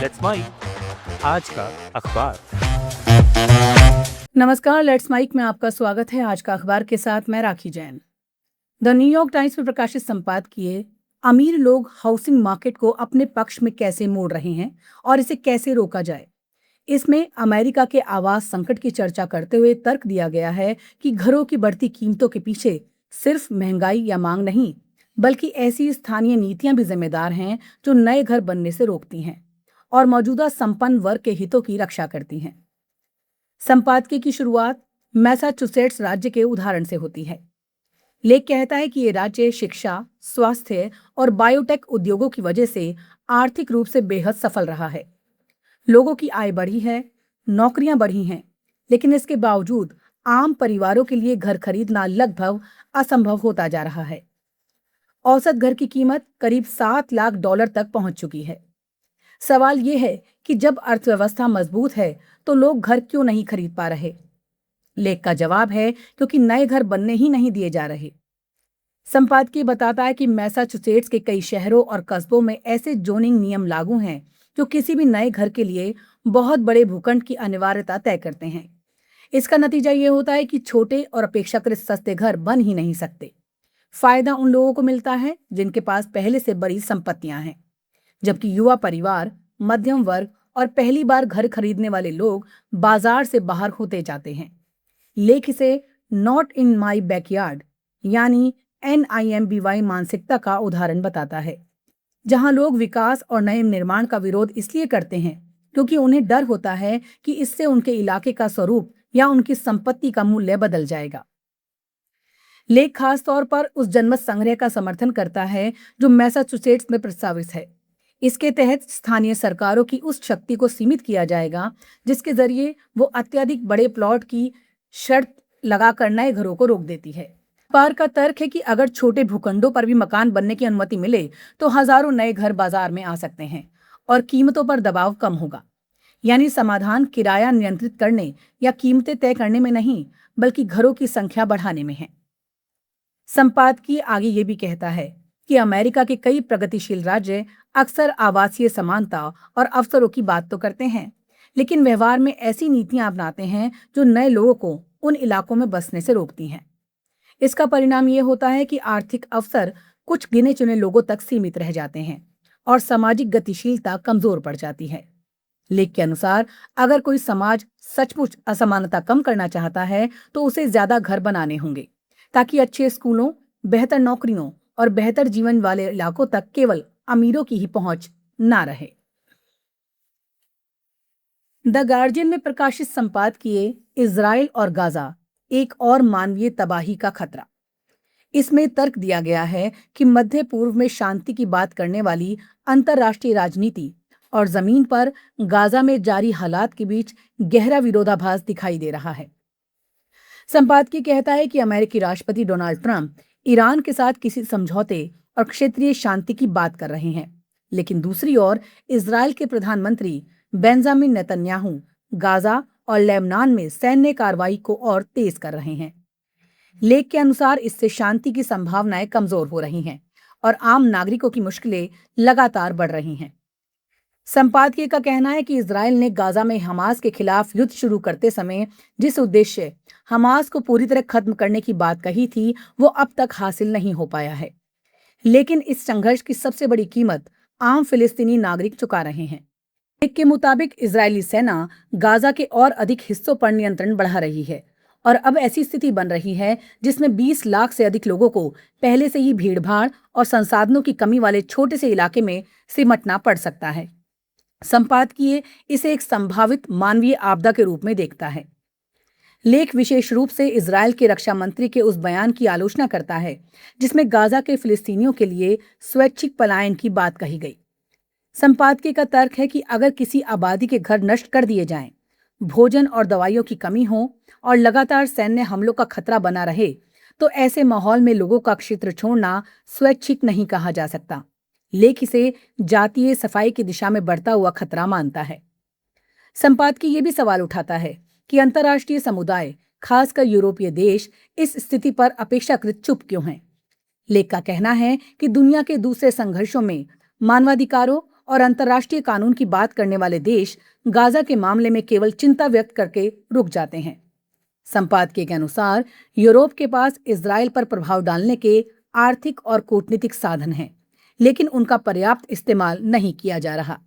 Let's mic आज का अखबार। नमस्कार, लेट्स माइक में आपका स्वागत है। आज का अखबार के साथ मैं राखी जैन। द न्यूयॉर्क टाइम्स में प्रकाशित संपादकीय अमीर लोग हाउसिंग मार्केट को अपने पक्ष में कैसे मोड़ रहे हैं और इसे कैसे रोका जाए। इसमें अमेरिका के आवास संकट की चर्चा करते हुए तर्क दिया गया है कि घरों की बढ़ती कीमतों के पीछे सिर्फ महंगाई या मांग नहीं, बल्कि ऐसी स्थानीय नीतियां भी जिम्मेदार हैं जो नए घर बनने से रोकती हैं और मौजूदा संपन्न वर्ग के हितों की रक्षा करती हैं। संपादकीय की शुरुआत मैसाचुसेट्स राज्य के उदाहरण से होती है। लेख कहता है कि ये राज्य शिक्षा, स्वास्थ्य और बायोटेक उद्योगों की वजह से आर्थिक रूप से बेहद सफल रहा है। लोगों की आय बढ़ी है, नौकरियां बढ़ी हैं, लेकिन इसके बावजूद आम परिवारों के लिए घर खरीदना लगभग असंभव होता जा रहा है। औसत घर की कीमत करीब $7 लाख तक पहुंच चुकी है। सवाल ये है कि जब अर्थव्यवस्था मजबूत है तो लोग घर क्यों नहीं खरीद पा रहे। लेख का जवाब है क्योंकि नए घर बनने ही नहीं दिए जा रहे। संपादकीय बताता है कि मैसाचुसेट्स के कई शहरों और कस्बों में ऐसे जोनिंग नियम लागू हैं जो किसी भी नए घर के लिए बहुत बड़े भूखंड की अनिवार्यता तय करते हैं। इसका नतीजा ये होता है कि छोटे और अपेक्षाकृत सस्ते घर बन ही नहीं सकते। फायदा उन लोगों को मिलता है जिनके पास पहले से बड़ी संपत्तियां हैं, जबकि युवा परिवार, मध्यम वर्ग और पहली बार घर खरीदने वाले लोग बाजार से बाहर होते जाते हैं। लेख इसे नॉट इन माई बैकयार्ड यानी NIMBY मानसिकता का उदाहरण बताता है, जहां लोग विकास और नए निर्माण का विरोध इसलिए करते हैं क्योंकि उन्हें डर होता है कि इससे उनके इलाके का स्वरूप या उनकी संपत्ति का मूल्य बदल जाएगा। लेख खास तौर पर उस जनमत संग्रह का समर्थन करता है जो मैसाचुसेट्स में प्रस्तावित है। इसके तहत स्थानीय सरकारों की उस शक्ति को सीमित किया जाएगा जिसके जरिए वो अत्यधिक बड़े प्लॉट की शर्त लगाकर नए घरों को रोक देती है। पार का तर्क है कि अगर छोटे भूखंडों पर भी मकान बनने की अनुमति मिले तो हजारों नए घर बाजार में आ सकते हैं और कीमतों पर दबाव कम होगा। यानी समाधान किराया नियंत्रित करने या कीमतें तय करने में नहीं, बल्कि घरों की संख्या बढ़ाने में है। संपादकीय आगे ये भी कहता है कि अमेरिका के कई प्रगतिशील राज्य अक्सर आवासीय समानता और अवसरों की बात तो करते हैं, लेकिन व्यवहार में ऐसी नीतियां अपनाते हैं जो नए लोगों को उन इलाकों में बसने से रोकती हैं। इसका परिणाम ये होता है कि आर्थिक अवसर कुछ गिने चुने लोगों तक सीमित रह जाते हैं और सामाजिक गतिशीलता कमजोर पड़ जाती है। लेख के अनुसार अगर कोई समाज सचमुच असमानता कम करना चाहता है तो उसे ज्यादा घर बनाने होंगे ताकि अच्छे स्कूलों, बेहतर नौकरियों और बेहतर जीवन वाले इलाकों तक केवल अमीरों की ही पहुंच ना रहे। द गार्जियन में प्रकाशित संपादकीय इजराइल और गाजा, एक और मानवीय तबाही का खतरा। इसमें तर्क दिया गया है कि मध्य पूर्व में शांति की बात करने वाली अंतर्राष्ट्रीय राजनीति और जमीन पर गाजा में जारी हालात के बीच गहरा विरोधाभास दिखाई दे रहा है। संपादकीय कहता है कि अमेरिकी राष्ट्रपति डोनाल्ड ट्रंप ईरान के साथ किसी समझौते और क्षेत्रीय शांति की बात कर रहे हैं, लेकिन दूसरी ओर इजराइल के प्रधानमंत्री बेंजामिन नेतन्याहू गाजा और लेबनान में सैन्य कार्रवाई को और तेज कर रहे हैं। लेख के अनुसार इससे शांति की संभावनाएं कमजोर हो रही हैं और आम नागरिकों की मुश्किलें लगातार बढ़ रही हैं। संपादकीय का कहना है कि इजराइल ने गाजा में हमास के खिलाफ युद्ध शुरू करते समय जिस उद्देश्य हमास को पूरी तरह खत्म करने की बात कही थी वो अब तक हासिल नहीं हो पाया है, लेकिन इस संघर्ष की सबसे बड़ी कीमत आम फिलिस्तीनी नागरिक चुका रहे हैं। लेख के मुताबिक इजरायली सेना गाजा के और अधिक हिस्सों पर नियंत्रण बढ़ा रही है और अब ऐसी स्थिति बन रही है जिसमें 20 लाख से अधिक लोगों को पहले से ही भीड़भाड़ और संसाधनों की कमी वाले छोटे से इलाके में सिमटना पड़ सकता है। संपादकीय इसे एक संभावित मानवीय आपदा के रूप में देखता है। लेख विशेष रूप से इजराइल के रक्षा मंत्री के उस बयान की आलोचना करता है जिसमें गाजा के फिलिस्तीनियों के लिए स्वैच्छिक पलायन की बात कही गई। संपादकीय का तर्क है कि अगर किसी आबादी के घर नष्ट कर दिए जाएं, भोजन और दवाइयों की कमी हो और लगातार सैन्य हमलों का खतरा बना रहे, तो ऐसे माहौल में लोगों का क्षेत्र छोड़ना स्वैच्छिक नहीं कहा जा सकता। लेख इसे जातीय सफाई की दिशा में बढ़ता हुआ खतरा मानता है। संपादकीय ये भी सवाल उठाता है कि अंतर्राष्ट्रीय समुदाय, खासकर यूरोपीय देश, इस स्थिति पर अपेक्षाकृत चुप क्यों हैं। लेख का कहना है कि दुनिया के दूसरे संघर्षों में मानवाधिकारों और अंतर्राष्ट्रीय कानून की बात करने वाले देश गाजा के मामले में केवल चिंता व्यक्त करके रुक जाते हैं। संपादकीय के अनुसार यूरोप के पास इजराइल पर प्रभाव डालने के आर्थिक और कूटनीतिक साधन हैं, लेकिन उनका पर्याप्त इस्तेमाल नहीं किया जा रहा।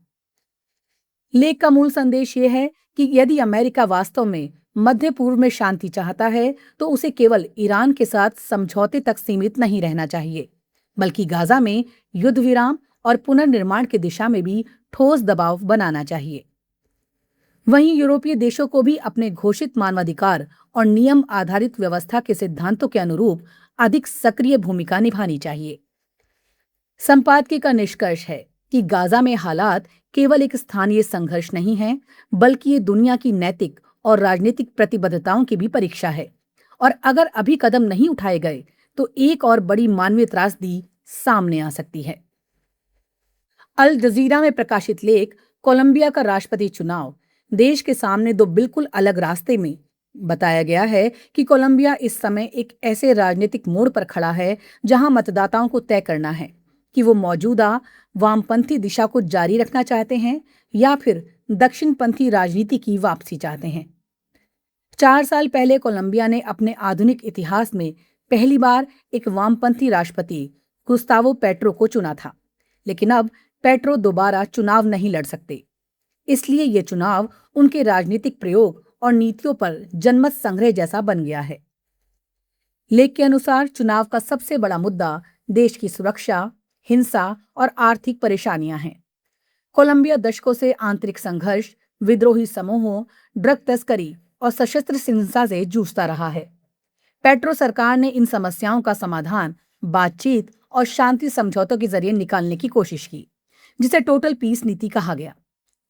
लेख का मूल संदेश ये है कि यदि अमेरिका वास्तव में मध्य पूर्व में शांति चाहता है तो उसे केवल ईरान के साथ समझौते तक सीमित नहीं रहना चाहिए, बल्कि गाजा में युद्ध विराम और पुनर्निर्माण की दिशा में भी ठोस दबाव बनाना चाहिए। वहीं यूरोपीय देशों को भी अपने घोषित मानवाधिकार और नियम आधारित व्यवस्था के सिद्धांतों के अनुरूप अधिक सक्रिय भूमिका निभानी चाहिए। संपादकीय का निष्कर्ष है कि गाजा में हालात केवल एक स्थानीय संघर्ष नहीं है, बल्कि ये दुनिया की नैतिक और राजनीतिक प्रतिबद्धताओं की भी परीक्षा है, और अगर अभी कदम नहीं उठाए गए तो एक और बड़ी मानवीय त्रासदी सामने आ सकती है। अल जजीरा में प्रकाशित लेख कोलंबिया का राष्ट्रपति चुनाव देश के सामने दो बिल्कुल अलग रास्ते में बताया गया है कि कोलंबिया इस समय एक ऐसे राजनीतिक मोड़ पर खड़ा है जहां मतदाताओं को तय करना है कि वो मौजूदा वामपंथी दिशा को जारी रखना चाहते हैं या फिर दक्षिणपंथी राजनीति की वापसी चाहते हैं। 4 साल पहले कोलंबिया ने अपने आधुनिक इतिहास में पहली बार एक वामपंथी राष्ट्रपति गुस्तावो पेट्रो को चुना था, लेकिन अब पेट्रो दोबारा चुनाव नहीं लड़ सकते। इसलिए ये चुनाव उनके राजनीतिक प्रयोग और नीतियों पर जनमत संग्रह जैसा बन गया है। लेख के अनुसार चुनाव का सबसे बड़ा मुद्दा देश की सुरक्षा, हिंसा और आर्थिक परेशानियां हैं। कोलंबिया दशकों से आंतरिक संघर्ष, विद्रोही समूहों, ड्रग तस्करी और सशस्त्र हिंसा से जूझता रहा है। पेट्रो सरकार ने इन समस्याओं का समाधान बातचीत और शांति समझौतों के जरिए निकालने की कोशिश की, जिसे टोटल पीस नीति कहा गया।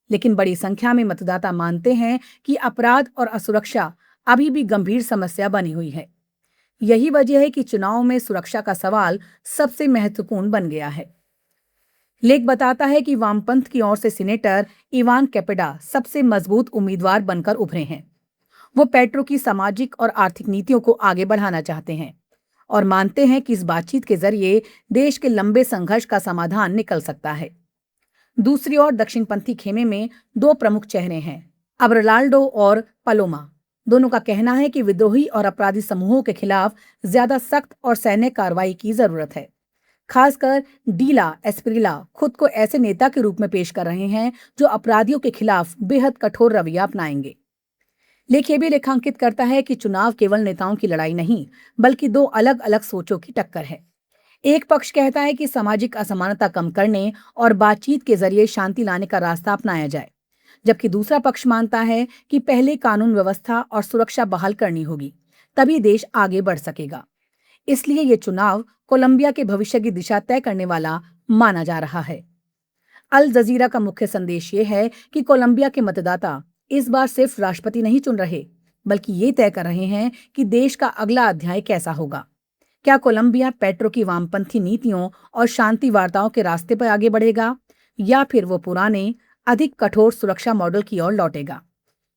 लेकिन बड़ी संख्या में मतदाता मानते हैं कि अपराध और असुरक्षा अभी भी गंभीर समस्या बनी हुई है। यही वजह है कि चुनाव में सुरक्षा का सवाल सबसे महत्वपूर्ण बन गया है। लेख बताता है कि वामपंथ की ओर से सीनेटर इवान कैपेडा सबसे मजबूत उम्मीदवार बनकर उभरे हैं। वो पेट्रो की सामाजिक और आर्थिक नीतियों को आगे बढ़ाना चाहते हैं और मानते हैं कि इस बातचीत के जरिए देश के लंबे संघर्ष का समाधान निकल सकता है। दूसरी ओर दक्षिणपंथी खेमे में दो प्रमुख चेहरे हैं, अबरलाल्डो और पलोमा। दोनों का कहना है कि विद्रोही और अपराधी समूहों के खिलाफ ज्यादा सख्त और सैन्य कार्रवाई की जरूरत है। खासकर डीला एस्प्रिला खुद को ऐसे नेता के रूप में पेश कर रहे हैं जो अपराधियों के खिलाफ बेहद कठोर रवैया अपनाएंगे। लेख ये भी रेखांकित करता है कि चुनाव केवल नेताओं की लड़ाई नहीं, बल्कि दो अलग अलग सोचों की टक्कर है। एक पक्ष कहता है कि सामाजिक असमानता कम करने और बातचीत के जरिए शांति लाने का रास्ता अपनाया जाए, जबकि दूसरा पक्ष मानता है कि पहले कानून व्यवस्था और सुरक्षा बहाल करनी होगी, तभी देश आगे बढ़ सकेगा। इसलिए ये चुनाव कोलंबिया के भविष्य की दिशा तय करने वाला माना जा रहा है। अल जजीरा का मुख्य संदेश ये है कि कोलंबिया के मतदाता इस बार सिर्फ राष्ट्रपति नहीं चुन रहे, बल्कि ये तय कर रहे हैं कि देश का अगला अध्याय कैसा होगा। क्या कोलंबिया पेट्रो की वामपंथी नीतियों और शांति वार्ताओं के रास्ते पर आगे बढ़ेगा, या फिर वो पुराने अधिक कठोर सुरक्षा मॉडल की ओर लौटेगा?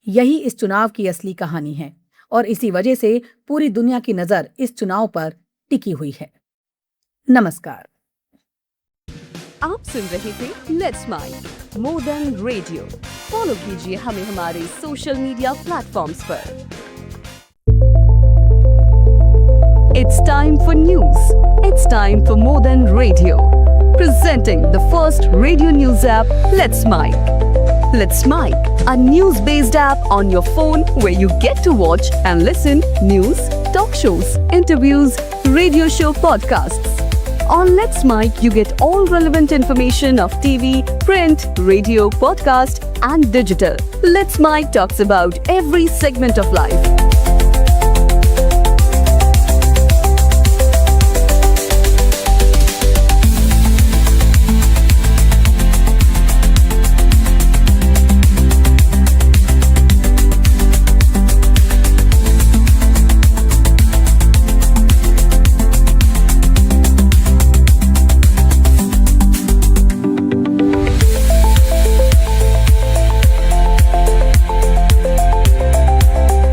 यही इस चुनाव की असली कहानी है और इसी वजह से पूरी दुनिया की नजर इस चुनाव पर टिकी हुई है। नमस्कार। आप सुन रहे थे let's smile more than radio. Follow कीजिए हमें हमारे सोशल मीडिया प्लेटफॉर्म्स पर। It's time for news. It's time for more than radio. Presenting the first radio news app, Let's Mic. Let's Mic, a news-based app on your phone where you get to watch and listen news, talk shows, interviews, radio show podcasts. On Let's Mic, you get all relevant information of TV, print, radio, podcast, and digital. Let's Mic talks about every segment of life.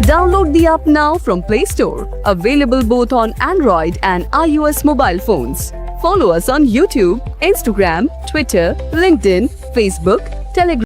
Download the app now from Play Store. Available both on Android and iOS mobile phones. Follow us on YouTube, Instagram, Twitter, LinkedIn, Facebook, Telegram